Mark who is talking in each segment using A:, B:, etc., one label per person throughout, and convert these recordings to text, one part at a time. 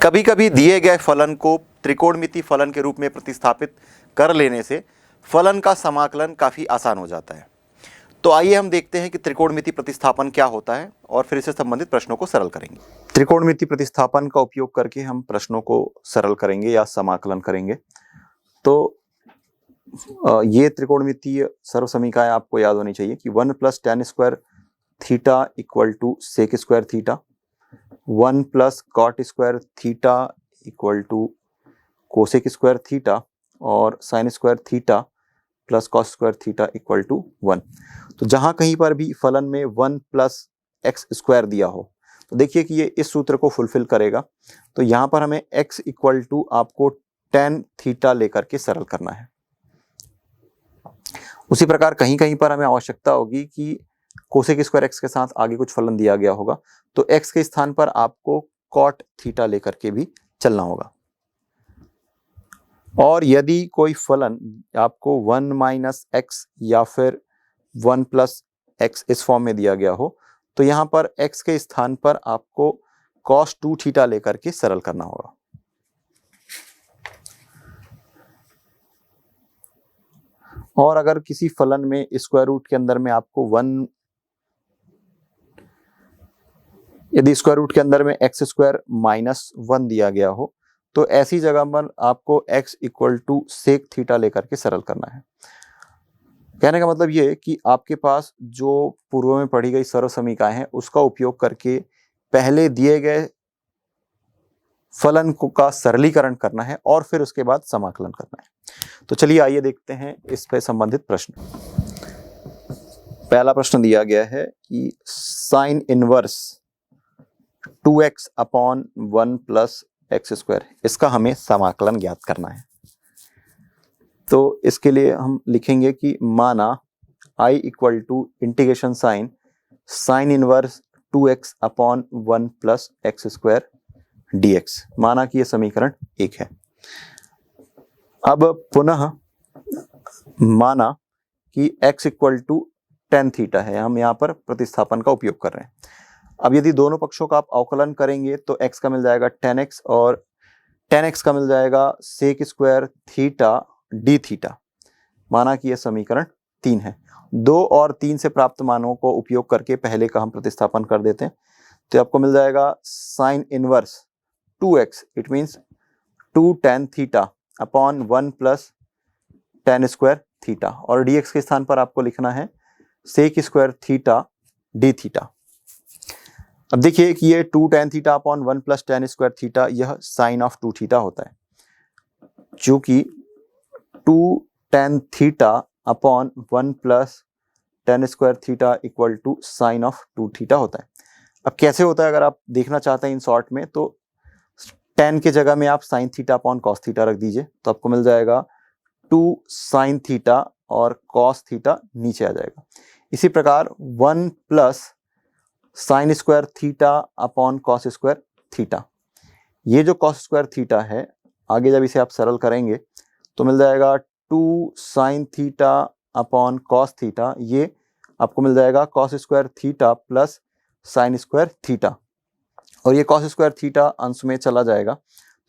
A: कभी कभी दिए गए फलन को त्रिकोणमिति फलन के रूप में प्रतिस्थापित कर लेने से फलन का समाकलन काफ़ी आसान हो जाता है। तो आइए हम देखते हैं कि त्रिकोणमिति प्रतिस्थापन क्या होता है और फिर इससे संबंधित प्रश्नों को सरल करेंगे। त्रिकोणमिति प्रतिस्थापन का उपयोग करके हम प्रश्नों को सरल करेंगे या समाकलन करेंगे। तो ये त्रिकोणमितीय सर्वसमीकरण आपको याद होनी चाहिए कि 1 + tan square theta equal to sec square theta, 1 + cot square theta equal to cosec square theta और sine square theta plus cos square theta equal to 1। तो जहां कहीं पर भी फलन में 1 + x स्क्वायर दिया हो तो देखिए कि ये इस सूत्र को फुलफिल करेगा। तो यहाँ पर हमें x इक्वल टू आपको tan थीटा लेकर के सरल करना है। उसी प्रकार कहीं कहीं पर हमें आवश्यकता होगी कि कोसेक स्क्वायर x के साथ आगे कुछ फलन दिया गया होगा तो x के स्थान पर आपको cot थीटा लेकर के भी चलना होगा। और यदि कोई फलन आपको 1 - x या फिर 1 + x इस फॉर्म में दिया गया हो तो यहाँ पर x के स्थान पर आपको cos 2 थीटा लेकर के सरल करना होगा। और अगर किसी फलन में स्क्वायर रूट के अंदर में आपको यदि स्क्वायर रूट के अंदर में x स्क्वायर -1 दिया गया हो तो ऐसी जगह पर आपको x equal to sec theta लेकर के सरल करना है। कहने का मतलब ये कि आपके पास जो पूर्व में पढ़ी गई सर्व समीकरण है उसका उपयोग करके पहले दिए गए फलन का सरलीकरण करना है और फिर उसके बाद समाकलन करना है। तो चलिए आइए देखते हैं इस पे संबंधित प्रश्न। पहला प्रश्न दिया गया है कि sign inverse 2x upon 1 + x square, इसका हमें समाकलन ज्ञात करना है। तो इसके लिए हम लिखेंगे कि माना I equal to integration sine inverse 2x upon 1 + x square dx। माना कि यह समीकरण 1 है। अब पुनः माना कि x equal to tan theta है, हम यहाँ पर प्रतिस्थापन का उपयोग कर रहे हैं। अब यदि दोनों पक्षों का आप अवकलन करेंगे तो x का मिल जाएगा tan x और tan x का मिल जाएगा sec square theta D theta. माना कि यह समीकरण 3 है। 2 और 3 से प्राप्त मानों को उपयोग करके पहले का हम प्रतिस्थापन कर देते हैं तो आपको मिल जाएगा sine inverse 2x it means 2 tan theta upon 1 + tan square theta और dx के स्थान पर आपको लिखना है sec square theta D theta. अब देखिए कि ये 2 tan theta upon 1 + tan square theta यह साइन ऑफ 2 थीटा होता है, चूंकि 2 tan theta upon 1 + tan square theta equal to sine of 2 theta होता है। अब कैसे होता है अगर आप देखना चाहते हैं इन शॉर्ट में तो tan के जगह में आप sine theta upon cos theta रख दीजिए तो आपको मिल जाएगा 2 sin थीटा और कॉस थीटा नीचे आ जाएगा। इसी प्रकार 1 + sign square theta upon cos square theta, ये जो कॉस स्क्वायर थीटा है आगे जब इसे आप सरल करेंगे तो मिल जाएगा 2 sin theta upon cos theta, ये आपको मिल जाएगा cos square theta plus sign square theta और ये कॉस स्क्वायर थीटा अंश में चला जाएगा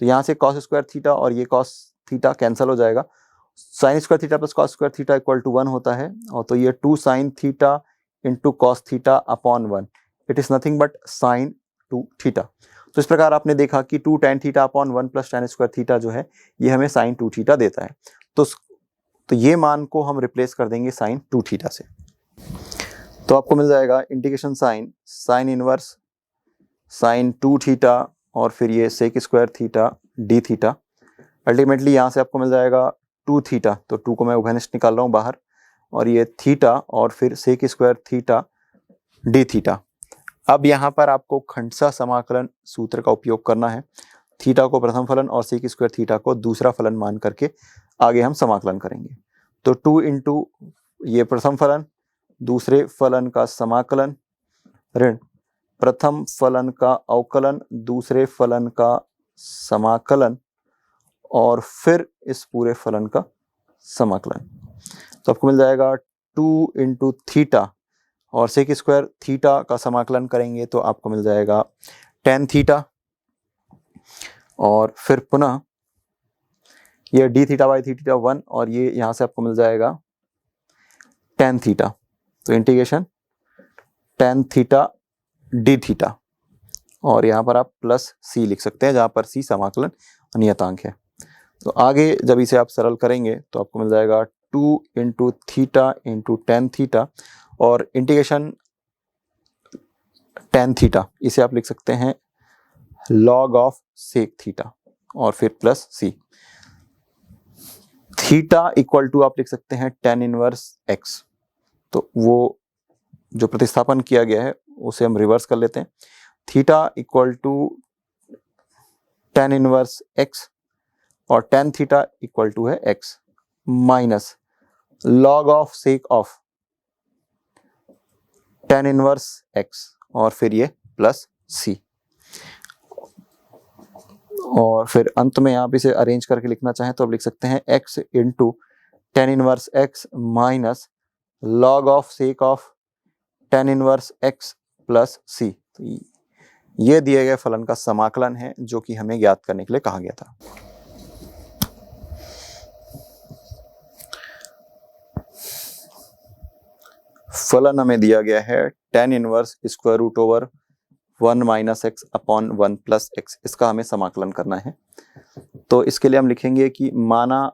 A: तो यहाँ से कॉस स्क्वायर थीटा और ये कॉस थीटा कैंसिल हो जाएगा। Sine square theta plus cos square theta equal to 1 होता है और तो ये 2 sin theta into cos theta upon 1 it is nothing but sine 2 theta. तो इस प्रकार आपने देखा कि 2 tan theta upon 1 + tan square theta जो है ये हमें साइन 2 थीटा देता है। तो ये मान को हम रिप्लेस कर देंगे साइन 2 थीटा से। तो आपको मिल जाएगा integration sine inverse sine 2 theta और फिर ये sec square theta D theta. Ultimately यहाँ से आपको मिल जाएगा 2 थीटा, तो 2 को मैं उभयनिष्ठ निकाल रहा हूँ बाहर और ये थीटा और फिर sec square theta D theta. अब यहाँ पर आपको खंडशः समाकलन सूत्र का उपयोग करना है। थीटा को प्रथम फलन और सेक स्क्वायर थीटा को दूसरा फलन मान करके आगे हम समाकलन करेंगे। तो 2 इंटू ये प्रथम फलन, दूसरे फलन का समाकलन ऋण प्रथम फलन का अवकलन, दूसरे फलन का समाकलन और फिर इस पूरे फलन का समाकलन। तो आपको मिल जाएगा 2 इंटू थीटा और सेक स्क्वायर थीटा का समाकलन करेंगे तो आपको मिल जाएगा tan थीटा और फिर पुनः ये डी थीटा बाई थीटा 1 और ये यहाँ से आपको मिल जाएगा टेन थीटा, तो integration ten theta D theta, और यहाँ पर आप प्लस सी लिख सकते हैं जहाँ पर सी समाकलन नियतांक है। तो आगे जब इसे आप सरल करेंगे तो आपको मिल जाएगा 2 into theta into tan theta, और इंटीग्रेशन टेन थीटा इसे आप लिख सकते हैं लॉग ऑफ सेक थीटा और फिर plus c. Theta equal to आप लिख सकते हैं टेन इनवर्स एक्स, तो वो जो प्रतिस्थापन किया गया है उसे हम रिवर्स कर लेते हैं। Theta equal to tan inverse x और टेन थीटा इक्वल टू है x minus log of sec of tan inverse x और फिर ये प्लस सी, और फिर अंत में आप इसे अरेंज करके लिखना चाहें तो आप लिख सकते हैं x into tan inverse X minus log of sec of tan inverse X plus सी। तो ये दिए गए फलन का समाकलन है जो कि हमें ज्ञात करने के लिए कहा गया था। फलन हमें दिया गया है tan inverse square root over 1 minus x upon 1 plus x, इसका हमें समाकलन करना है। तो इसके लिए हम लिखेंगे कि माना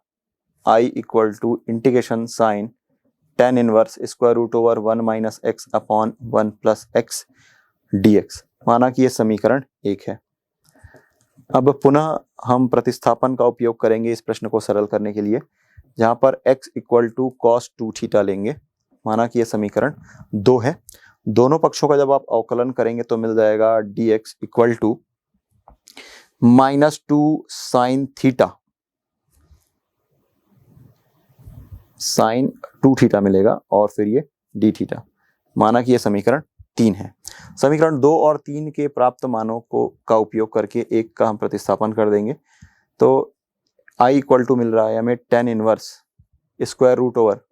A: i equal to integration sine tan inverse square root over 1 minus x upon 1 plus x dx, माना कि यह समीकरण 1 है। अब पुनः हम प्रतिस्थापन का उपयोग करेंगे इस प्रश्न को सरल करने के लिए, जहां पर x equal to cos 2 theta लेंगे, माना कि यह समीकरण 2 है। दोनों पक्षों का जब आप अवकलन करेंगे तो मिल जाएगा dx equal to -2 sine theta, sine 2 theta मिलेगा और फिर ये डी थीटा, माना कि यह समीकरण 3 है। समीकरण 2 और 3 के प्राप्त मानों का उपयोग करके एक का हम प्रतिस्थापन कर देंगे। तो i इक्वल टू मिल रहा है हमें tan inverse square root over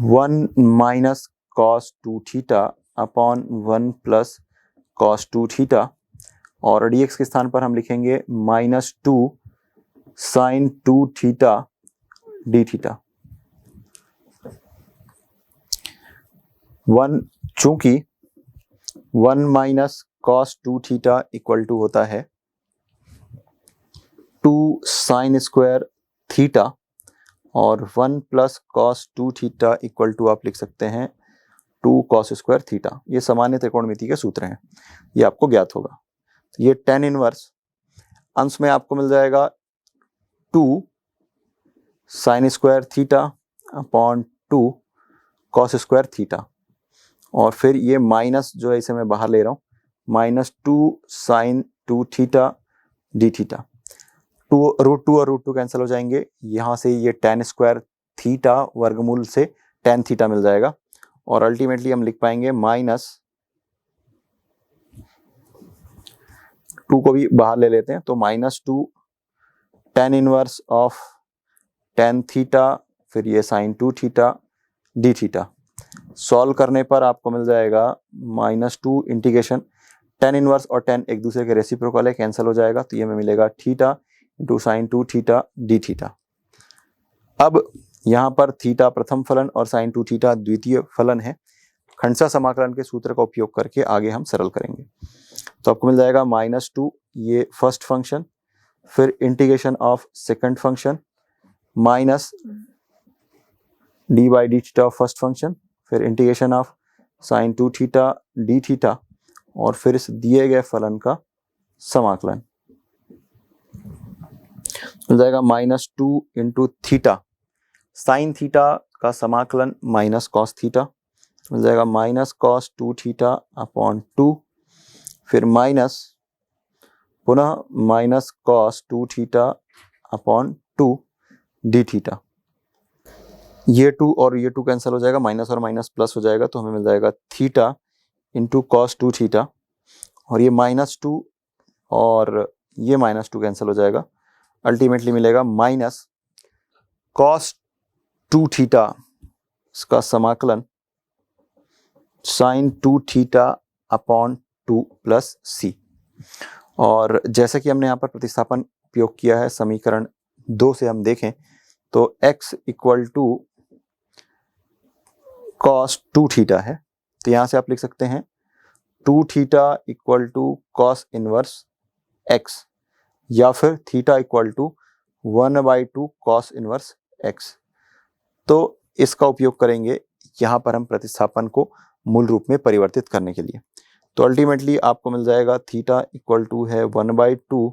A: 1 minus cos 2 theta upon 1 plus cos 2 theta, और dx के स्थान पर हम लिखेंगे -2 साइन 2 थीटा डी थीटा। चूंकि 1 minus cos 2 theta equal to होता है 2 साइन स्क्वायर थीटा, और 1 plus cos 2 theta equal to आप लिख सकते हैं 2 कॉस स्क्वायर थीटा। ये सामान्य त्रिकोणमिति के सूत्र हैं, ये आपको ज्ञात होगा। तो ये टेन इनवर्स अंश में आपको मिल जाएगा 2 sine square theta upon 2 cos square theta, और फिर ये माइनस जो है इसे मैं बाहर ले रहा हूँ -2 साइन 2 थीटा डी थीटा। √2 और √2 कैंसिल हो जाएंगे, यहाँ से ये टेन स्क्वायर थीटा वर्गमूल से टेन थीटा मिल जाएगा, और अल्टीमेटली हम लिख पाएंगे -2 को भी बाहर ले लेते हैं, तो -2 tan inverse of tan theta फिर ये sine 2 theta D theta. Solve करने पर आपको मिल जाएगा -2 इंटीग्रेशन टेन इनवर्स और टेन एक दूसरे के रेसिप्रोकल है, कैंसिल हो जाएगा, तो ये हमें मिलेगा theta into sine 2 theta D theta. अब यहाँ पर थीटा प्रथम फलन और साइन 2 थीटा द्वितीय फलन है। खंडसा समाकलन के सूत्र का उपयोग करके आगे हम सरल करेंगे। तो आपको मिल जाएगा -2 ये फर्स्ट फंक्शन, फिर integration of second function minus D by D theta of first function, फिर integration of sine 2 theta D theta, और फिर इस दिए गए फलन का समाकलन मिल जाएगा -2 इंटू थीटा साइन थीटा का समाकलन माइनस कॉस थीटा, मिल जाएगा माइनस कॉस 2 थीटा अपॉन 2, फिर माइनस पुनः minus cos 2 theta upon 2 D theta. ये 2 और ये 2 कैंसिल हो जाएगा, माइनस और माइनस प्लस हो जाएगा, तो हमें मिल जाएगा थीटा इंटू कॉस 2 थीटा, और ये -2 और ये -2 कैंसिल हो जाएगा, अल्टीमेटली मिलेगा माइनस कॉस 2 थीटा इसका समाकलन साइन 2 थीटा अपॉन 2 प्लस सी। और जैसे कि हमने यहाँ पर प्रतिस्थापन उपयोग किया है समीकरण 2 से हम देखें तो x equal to cos 2 theta है, तो यहाँ से आप लिख सकते हैं 2 theta equal to cos inverse x, या फिर theta equal to 1/2 cos inverse x। तो इसका उपयोग करेंगे यहाँ पर हम प्रतिस्थापन को मूल रूप में परिवर्तित करने के लिए। तो अल्टीमेटली आपको मिल जाएगा थीटा इक्वल टू है 1/2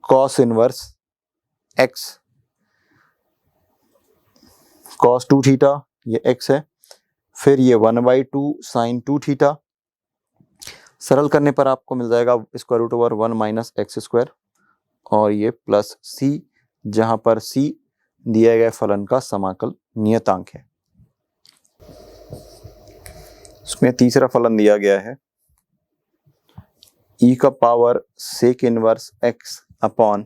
A: cos inverse x, cos 2 theta ये x है, फिर ये 1/2 साइन 2 थीटा, सरल करने पर आपको मिल जाएगा square root over 1 minus x square, और ये प्लस c, जहां पर c दिया गया फलन का समाकल नियतांक है। इसमें तीसरा फलन दिया गया है e का power sec inverse x upon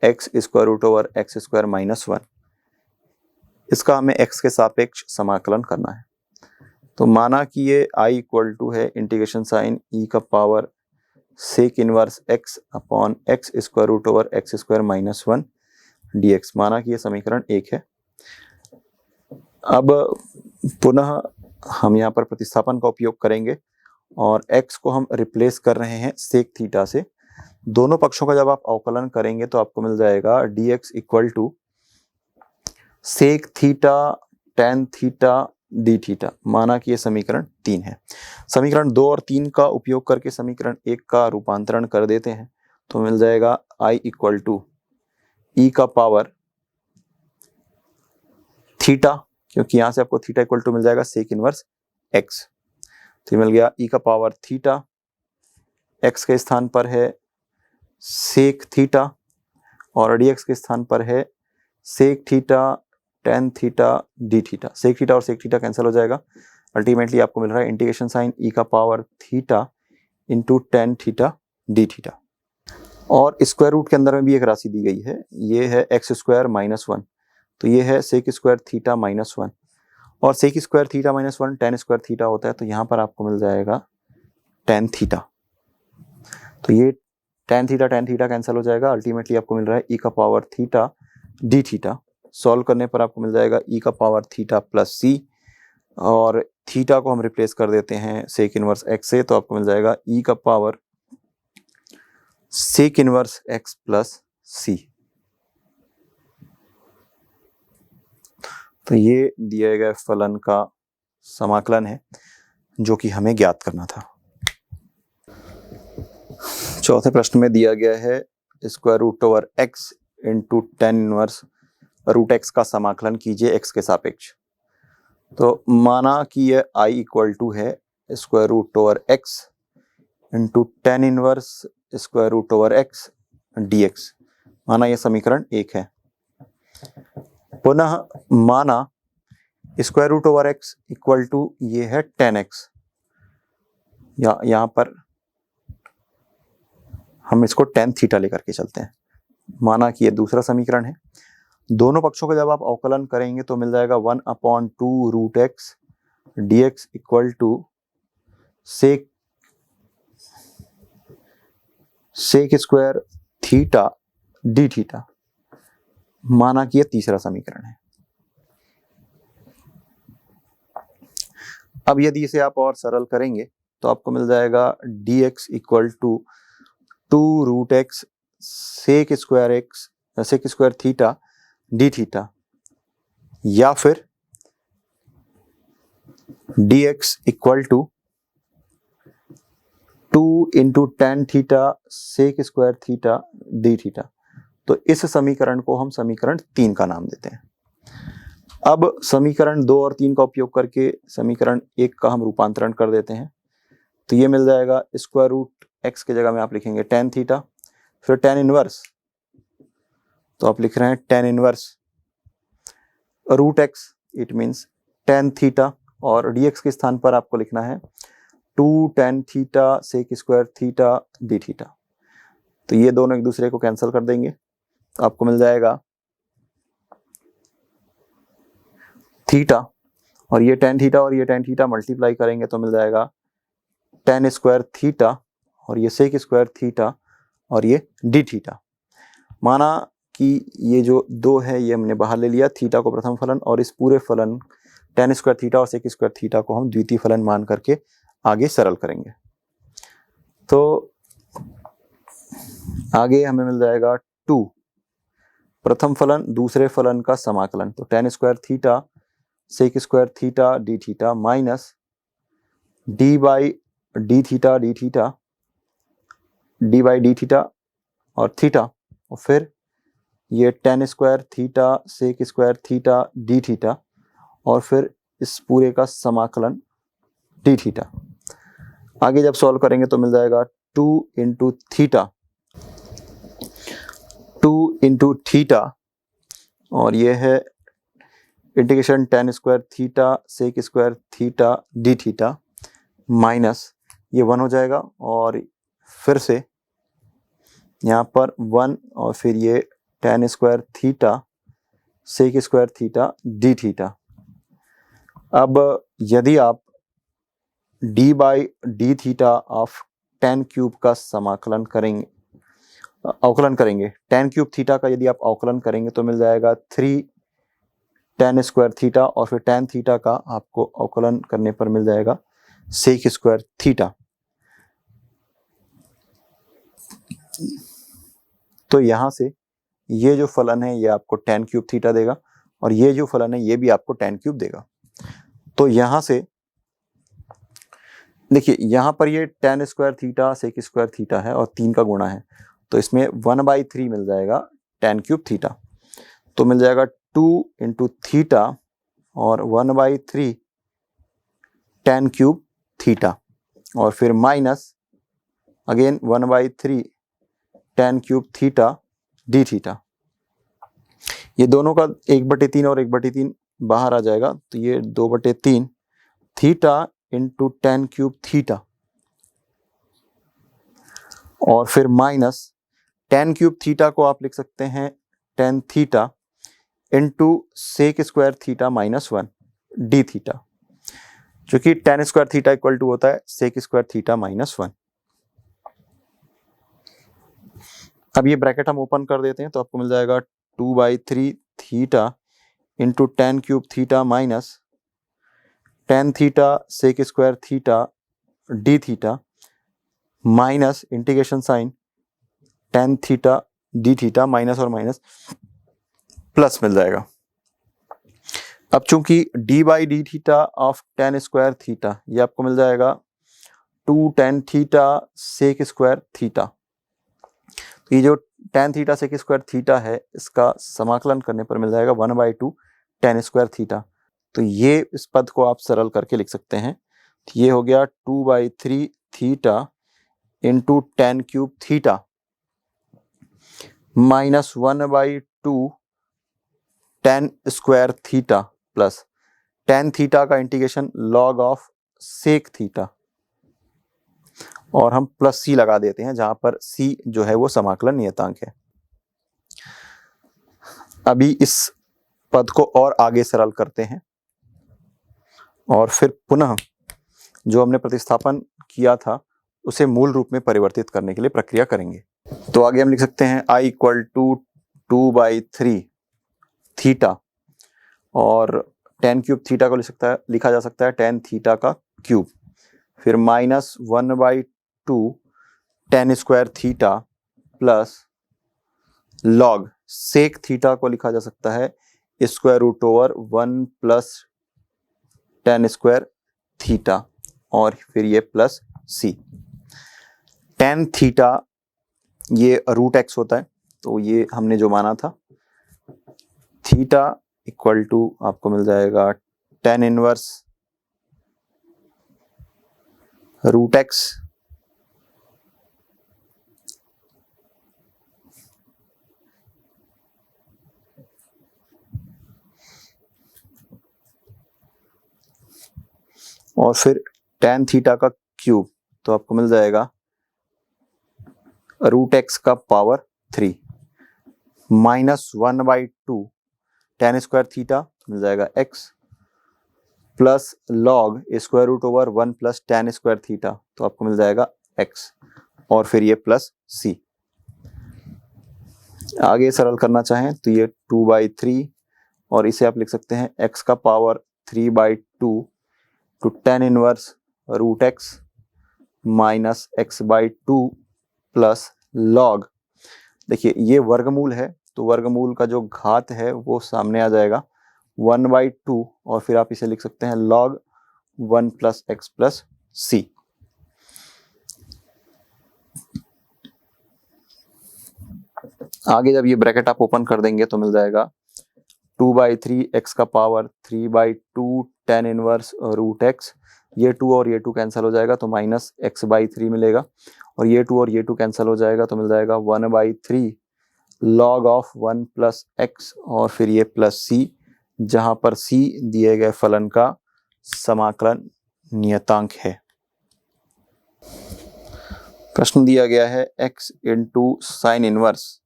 A: x square root over x square minus 1। इसका हमें x के सापेक्ष समाकलन करना है। तो माना कि ये i इक्वल टू है इंटीग्रेशन साइन e का power sec inverse x upon x square root over x square minus 1 dx। माना कि ये समीकरण 1 है। अब पुनः हम यहाँ पर प्रतिस्थापन का उपयोग करेंगे और x को हम रिप्लेस कर रहे हैं सेक थीटा से। दोनों पक्षों का जब आप अवकलन करेंगे तो आपको मिल जाएगा dx equal to sec theta tan theta D theta. माना कि ये समीकरण 3 है। समीकरण 2 और 3 का उपयोग करके समीकरण 1 का रूपांतरण कर देते हैं तो मिल जाएगा i इक्वल टू ई का पावर थीटा, क्योंकि यहां से आपको थीटा इक्वल टू मिल जाएगा सेक इनवर्स x, तो मिल गया ई का पावर थीटा, x के स्थान पर है सेक थीटा और dx के स्थान पर है sec theta tan theta D theta. Sec theta और सेक थीटा कैंसिल हो जाएगा। अल्टीमेटली आपको मिल रहा है इंटीग्रेशन साइन ई का power theta into tan theta D theta. और स्क्वायर रूट के अंदर में भी एक राशि दी गई है, ये है एक्स स्क्वायर माइनस 1, तो ये है सेक स्क्वायर थीटा माइनस 1, और sec square theta minus 1 tan square theta होता है, तो यहाँ पर आपको मिल जाएगा टेन थीटा। तो ये टेन थीटा कैंसिल हो जाएगा। अल्टीमेटली आपको मिल रहा है ई का power theta D theta. Solve करने पर आपको मिल जाएगा ई का पावर थीटा प्लस सी, और थीटा को हम रिप्लेस कर देते हैं सेक इनवर्स एक्स से, तो आपको मिल जाएगा ई का power sec inverse X plus सी। तो ये दिए गए फलन का समाकलन है जो कि हमें ज्ञात करना था। चौथे प्रश्न में दिया गया है square root over x into tan inverse root x का समाकलन कीजिए x के सापेक्ष। तो माना कि ये i इक्वल टू है square root over x into tan inverse square root over x dx। माना यह समीकरण 1 है। पुनः माना square root over x equal to ये है 10x, या यहाँ पर हम इसको टेन थीटा लेकर के चलते हैं। माना कि ये दूसरा समीकरण है। दोनों पक्षों का जब आप अवकलन करेंगे तो मिल जाएगा 1/2 root x dx equal to sec square theta D theta. माना कि यह तीसरा समीकरण है। अब यदि इसे आप और सरल करेंगे तो आपको मिल जाएगा dx equal to 2 root x sec square theta D theta, या फिर dx equal to 2 into tan theta sec square theta D theta. तो इस समीकरण को हम समीकरण 3 का नाम देते हैं। अब समीकरण 2 और 3 का उपयोग करके समीकरण 1 का हम रूपांतरण कर देते हैं। तो ये मिल जाएगा स्क्वायर रूट एक्स की जगह में आप लिखेंगे टेन थीटा, फिर टेन इनवर्स, तो आप लिख रहे हैं tan inverse root x, it means tan theta, और dx के स्थान पर आपको लिखना है 2 tan theta sec square theta D theta. तो ये दोनों एक दूसरे को कैंसिल कर देंगे, तो आपको मिल जाएगा थीटा, और ये टेन थीटा और ये टेन थीटा मल्टीप्लाई करेंगे तो मिल जाएगा टेन स्क्वायर थीटा, और ये सेक स्क्वायर थीटा और ये डी थीटा। माना कि ये जो 2 है ये हमने बाहर ले लिया, थीटा को प्रथम फलन और इस पूरे फलन tan स्क्वायर थीटा और सेक स्क्वायर थीटा को हम द्वितीय फलन मान करके आगे सरल करेंगे। तो आगे हमें मिल जाएगा 2 प्रथम फलन दूसरे फलन का समाकलन, तो tan square theta sec square theta D theta minus D by D theta और थीटा, और फिर ये tan square theta sec square theta D theta और फिर इस पूरे का समाकलन डी थीटा। आगे जब सॉल्व करेंगे तो मिल जाएगा 2 इंटू थीटा और ये है integration tan square theta sec square theta D theta minus ये 1 हो जाएगा और फिर से यहाँ पर 1 और फिर ये tan square theta sec square theta D theta. अब यदि आप d by D theta of tan cube का समाकलन करेंगे, अवकलन करेंगे, tan क्यूब थीटा का यदि आप अवकलन करेंगे तो मिल जाएगा 3 tan स्क्वायर थीटा और फिर tan थीटा का आपको अवकलन करने पर मिल जाएगा सेक स्क्वायर थीटा। तो यहां से ये जो फलन है ये आपको tan क्यूब थीटा देगा और ये जो फलन है ये भी आपको tan क्यूब देगा। तो यहां से देखिए यहाँ पर ये tan square theta sec square theta है और 3 का गुणा है, तो इसमें 1/3 मिल जाएगा tan क्यूब थीटा। तो मिल जाएगा 2 इंटू थीटा और 1/3 tan क्यूब थीटा और फिर minus again 1/3 tan cube theta D theta. ये दोनों का 1/3 और 1/3 बाहर आ जाएगा, तो ये 2/3 theta into tan cube theta और फिर माइनस tan क्यूब थीटा को आप लिख सकते हैं tan theta into sec square theta minus 1 d theta, जो कि tan square theta equal to होता है सेक स्क्वायर थीटा माइनस 1। अब ये ब्रैकेट हम ओपन कर देते हैं तो आपको मिल जाएगा 2/3 theta into tan cube theta minus tan theta sec square theta D theta minus integration sine tan theta D theta minus और माइनस प्लस मिल जाएगा। अब चूंकि d by D theta of tan square theta ये आपको मिल जाएगा 2 tan theta sec square theta. तो ये जो tan theta sec square theta है इसका समाकलन करने पर मिल जाएगा 1/2 tan स्क्वायर थीटा। तो ये इस पद को आप सरल करके लिख सकते हैं। तो ये हो गया 2/3 theta into tan cube theta minus 1/2 tan square theta plus tan theta का integration log of sec theta और हम प्लस c लगा देते हैं जहां पर c जो है वो समाकलन नियतांक है। अभी इस पद को और आगे सरल करते हैं और फिर पुनः जो हमने प्रतिस्थापन किया था उसे मूल रूप में परिवर्तित करने के लिए प्रक्रिया करेंगे। तो आगे हम लिख सकते हैं i इक्वल टू 2/3 थीटा और tan क्यूब थीटा को लिखा जा सकता है tan थीटा का क्यूब, फिर minus 1/2 tan square theta plus log sec theta को लिखा जा सकता है square root over 1 plus tan square theta और फिर ये प्लस c। tan थीटा ये रूट x होता है, तो ये हमने जो माना था थीटा इक्वल टू आपको मिल जाएगा tan इनवर्स रूट x और फिर tan थीटा का क्यूब, तो आपको मिल जाएगा रूट x का power 3 minus 1/2 tan square theta मिल जाएगा x plus log square root over 1 plus tan square theta, तो आपको मिल जाएगा x और फिर ये प्लस सी। आगे सरल करना चाहें तो ये 2/3 और इसे आप लिख सकते हैं x का power 3/2 two tan inverse root x minus x/2 plus log। देखिए ये वर्गमूल है तो वर्गमूल का जो घात है वो सामने आ जाएगा 1/2 और फिर आप इसे लिख सकते हैं log 1 plus x plus c. आगे जब ये ब्रैकेट आप ओपन कर देंगे तो मिल जाएगा 2/3 x का power 3/2 tan inverse root x। ये 2 और ये 2 कैंसिल हो जाएगा तो माइनस x/3 मिलेगा और ये 2 और ये 2 कैंसिल हो जाएगा तो मिल जाएगा 1/3 log ऑफ 1 प्लस x और फिर ये प्लस c, जहां पर c दिए गए फलन का समाकलन नियतांक है। प्रश्न दिया गया है x into sine inverse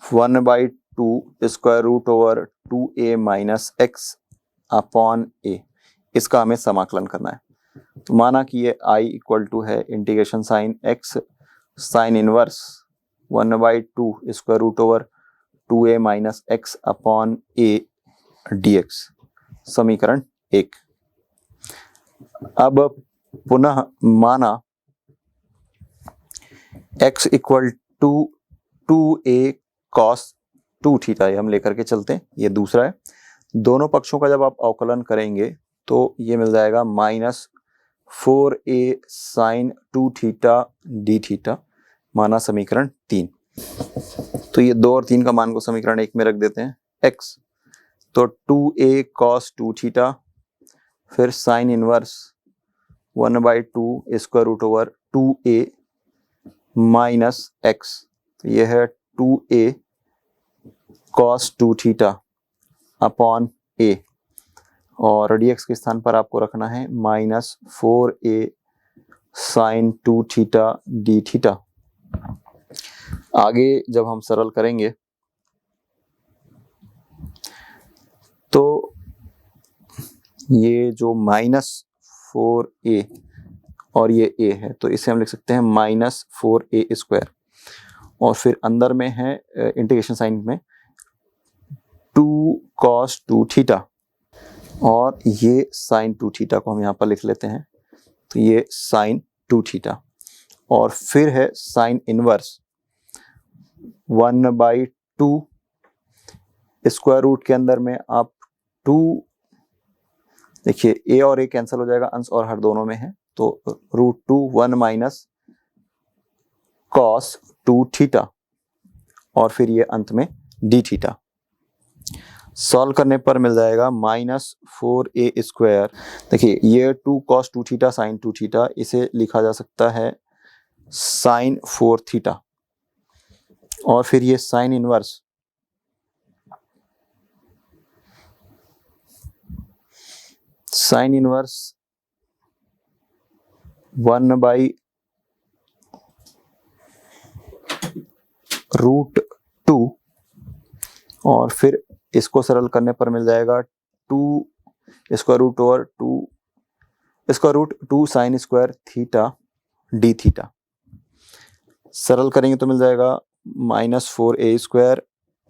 A: 1/2 square root over 2a minus x upon a, इसका हमें समाकलन करना है। तो माना कि ये i इक्वल टू है integration sine x sine inverse 1/2 square root over 2a minus x upon a dx, समीकरण 1। अब पुनः माना x equal to 2a cos 2 theta, ये हम लेकर के चलते हैं, ये दूसरा है। दोनों पक्षों का जब आप अवकलन करेंगे तो ये मिल जाएगा minus 4a sine 2 theta D theta, माना समीकरण 3। तो ये 2 और 3 का मान को समीकरण 1 में रख देते हैं x, तो 2a कॉस 2 थीटा फिर sine inverse 1/2 square root over 2a minus x, तो ये है 2a cos 2 theta upon a और dx के स्थान पर आपको रखना है minus 4a sine 2 theta D theta. आगे जब हम सरल करेंगे तो ये जो माइनस 4a और ये a है तो इसे हम लिख सकते हैं माइनस 4a स्क्वायर और फिर अंदर में है इंटीग्रेशन साइन में 2 cos 2 थीटा और ये साइन 2 थीटा को हम यहाँ पर लिख लेते हैं, तो ये साइन 2 थीटा और फिर है साइन इनवर्स 1/2 स्क्वायर रूट के अंदर में आप 2, देखिए a और a कैंसिल हो जाएगा, अंश और हर दोनों में है, तो √2 1 माइनस cos 2 थीटा और फिर ये अंत में डी थीटा। सॉल्व करने पर मिल जाएगा माइनस 4a स्क्वायर। देखिए ये 2 cos 2 थीटा साइन 2 थीटा, इसे लिखा जा सकता है साइन 4 थीटा और फिर ये साइन इनवर्स साइन इनवर्स 1/√2 और फिर इसको सरल करने पर मिल जाएगा 2 square root over 2 square root 2 sine square theta D theta. सरल करेंगे तो मिल जाएगा minus 4a square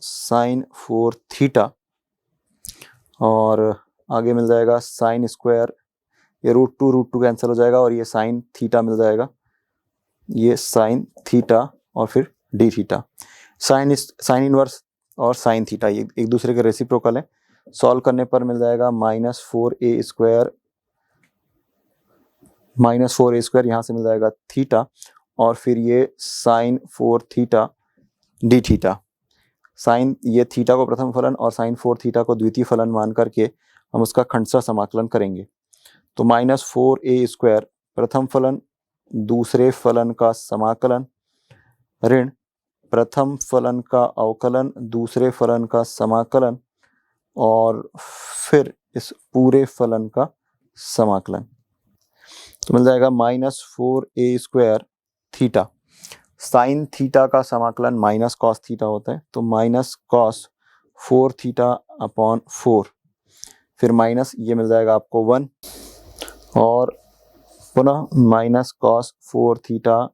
A: sine 4 theta और आगे मिल जाएगा साइन स्क्वायर, ये √2 कैंसिल हो जाएगा और ये साइन थीटा मिल जाएगा, ये साइन थीटा और फिर डी थीटा। साइन इनवर्स और साइन थीटा ये एक दूसरे के रेसिप्रोकल है। सॉल्व करने पर मिल जाएगा माइनस 4a स्क्वायर यहाँ से मिल जाएगा थीटा और फिर ये sine 4 theta D theta. Sine ये थीटा को प्रथम फलन और साइन 4 थीटा को द्वितीय फलन मान करके हम उसका खंडशः समाकलन करेंगे। तो माइनस 4a स्क्वायर प्रथम फलन दूसरे फलन का समाकलन ऋण प्रथम फलन का अवकलन दूसरे फलन का समाकलन और फिर इस पूरे फलन का समाकलन, तो मिल जाएगा minus 4a square theta. Sine theta का समाकलन माइनस कॉस थीटा होता है, तो माइनस कॉस 4 थीटा अपॉन 4, फिर माइनस ये मिल जाएगा आपको 1 और पुनः minus cos 4 theta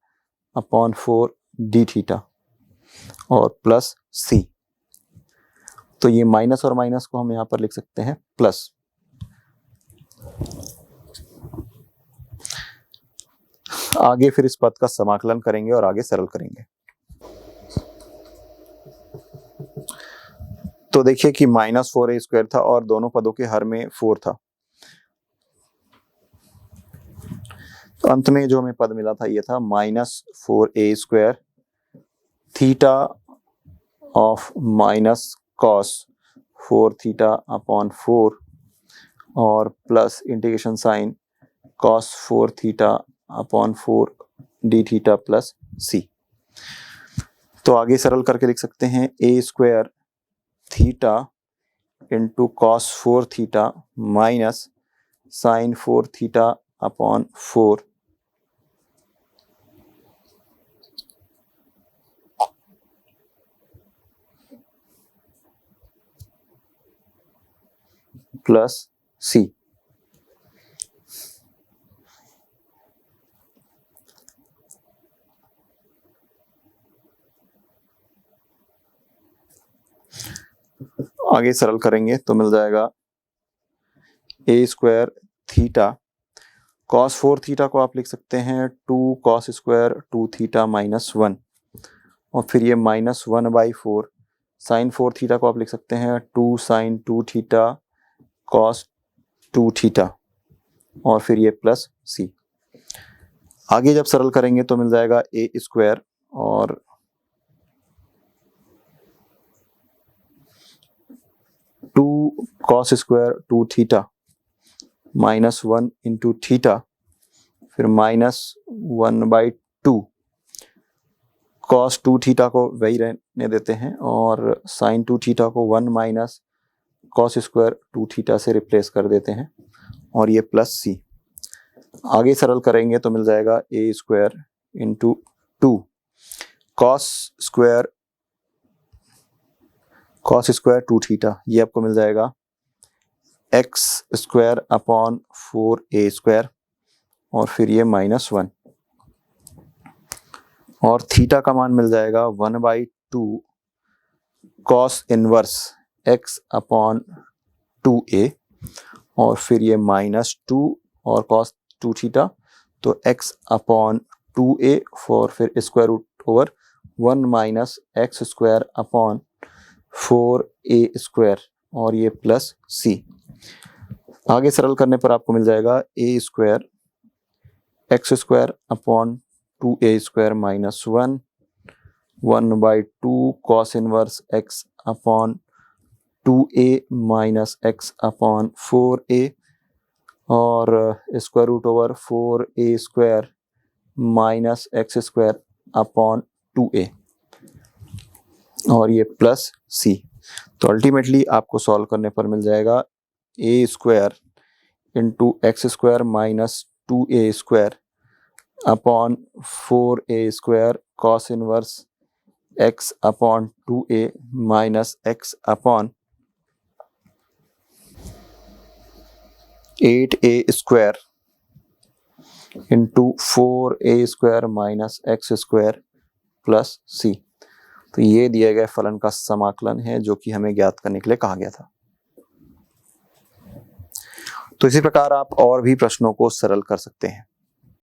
A: upon 4 d theta और प्लस सी। तो ये माइनस और माइनस को हम यहां पर लिख सकते हैं प्लस। आगे फिर इस पद का समाकलन करेंगे और आगे सरल करेंगे। तो देखिए कि -4a² था और दोनों पदों के हर में 4 था। तो अंत में जो हमें पद मिला था ये था -4a² theta of minus cos 4 theta upon 4 और plus integration sine cos 4 theta upon 4 d theta plus सी। तो आगे सरल करके लिख सकते हैं a² theta into cos 4 theta minus sine 4 theta upon 4 plus c. आगे सरल करेंगे तो मिल जाएगा a² थीटा cos 4 थीटा को आप लिख सकते हैं 2 cos स्क्वायर 2 थीटा -1 और फिर ये -1/4 sin 4 थीटा को आप लिख सकते हैं 2 sin 2 थीटा cos 2 थीटा और फिर ये प्लस सी। आगे जब सरल करेंगे तो मिल जाएगा a² और 2 cos square 2 theta -1 into theta फिर -1/2 cos 2 थीटा को वही रहने देते हैं और sin 2 थीटा को 1 माइनस cos स्क्वायर 2 थीटा से रिप्लेस कर देते हैं और ये प्लस सी। आगे सरल करेंगे तो मिल जाएगा a² into 2 cos square 2 theta, ये आपको मिल जाएगा x² अपॉन 4a² और फिर ये -1 और थीटा का मान मिल जाएगा 1/2 cos inverse x upon 2a और फिर ये -2 और cos 2 थीटा तो x अपॉन 2a और फिर square root over 1 minus x² upon 4a² और ये प्लस c। आगे सरल करने पर आपको मिल जाएगा a² x² upon 2a² -1 1/2 cos inverse x upon 2a minus x upon 4a और square root over 4a² minus x² upon 2a और ये प्लस c। तो अल्टीमेटली आपको सॉल्व करने पर मिल जाएगा a² into x² minus 2a² upon 4a² cos inverse x upon 2a minus x upon 8a² into 4a² minus x² plus c। तो ये दिए गए फलन का समाकलन है जो कि हमें ज्ञात करने के लिए कहा गया था। तो इसी प्रकार आप और भी प्रश्नों को सरल कर सकते हैं।